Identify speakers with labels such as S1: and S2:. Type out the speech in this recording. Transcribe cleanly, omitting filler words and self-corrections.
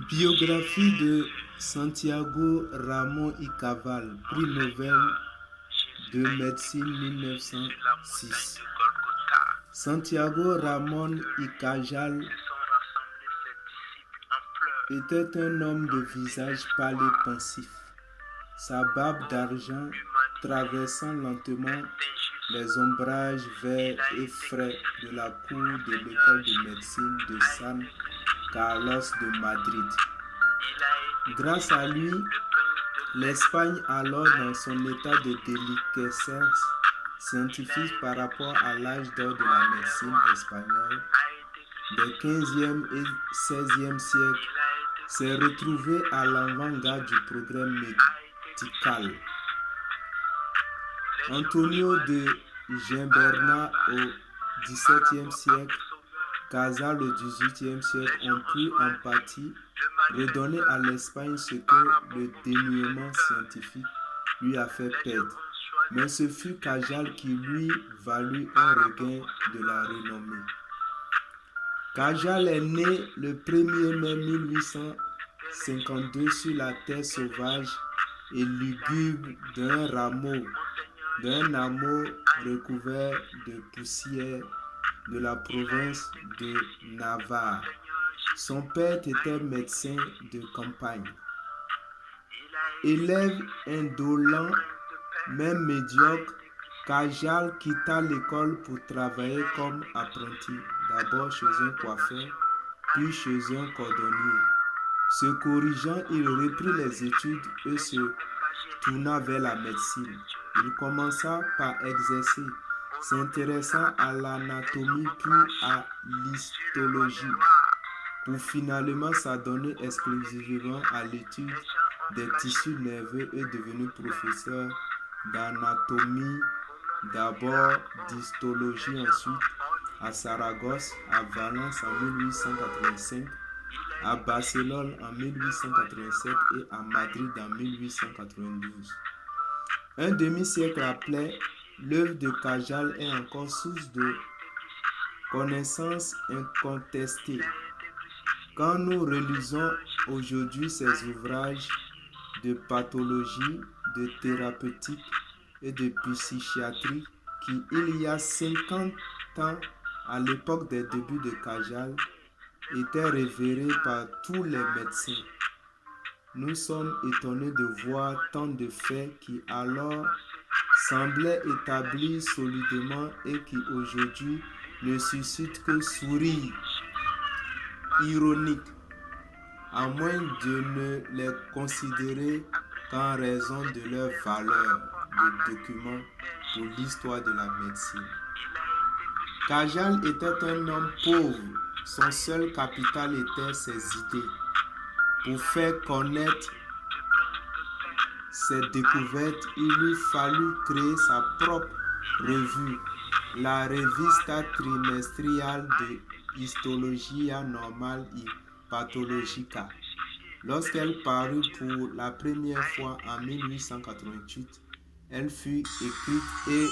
S1: Biographie de Santiago Ramón y Cajal, prix Nobel de médecine 1906. Santiago Ramón y Cajal était un homme de visage pâle et pensif, sa barbe d'argent traversant lentement les ombrages verts et frais de la cour de l'école de médecine de San Carlos de Madrid. Grâce à lui, l'Espagne, alors dans son état de déliquescence scientifique par rapport à l'âge d'or de la médecine espagnole des 15e et 16e siècles, s'est retrouvée à l'avant-garde du progrès médical. Antonio de Gimbernat au XVIIe siècle, Cajal au XVIIIe siècle ont pu en partie redonner à l'Espagne ce que le dénuement scientifique lui a fait perdre. Mais ce fut Cajal qui lui valut un regain de la renommée. Cajal est né le 1er mai 1852 sur la terre sauvage et lugubre d'un ameau recouvert de poussière de la province de Navarre. Son père était médecin de campagne. Élève indolent, même médiocre, Cajal quitta l'école pour travailler comme apprenti, d'abord chez un coiffeur, puis chez un cordonnier. Se corrigeant, il reprit les études et se tourna vers la médecine. Il commença par exercer, s'intéressant à l'anatomie puis à l'histologie, pour finalement s'adonner exclusivement à l'étude des tissus nerveux et devenir professeur d'anatomie, d'abord d'histologie ensuite, à Saragosse, à Valence en 1885, à Barcelone en 1887 et à Madrid en 1892. Un demi-siècle après, l'œuvre de Cajal est encore source de connaissances incontestées. Quand nous relisons aujourd'hui ses ouvrages de pathologie, de thérapeutique et de psychiatrie qui, il y a 50 ans, à l'époque des débuts de Cajal, étaient révérés par tous les médecins, nous sommes étonnés de voir tant de faits qui alors semblaient établis solidement et qui aujourd'hui ne suscitent que sourires ironiques, à moins de ne les considérer qu'en raison de leur valeur de document pour l'histoire de la médecine. Cajal était un homme pauvre, son seul capital était ses idées. Pour faire connaître ses découvertes, il lui fallut créer sa propre revue, la Revista Trimestrial de Histologia Normal y Pathologica. Lorsqu'elle parut pour la première fois en 1888, elle fut écrite et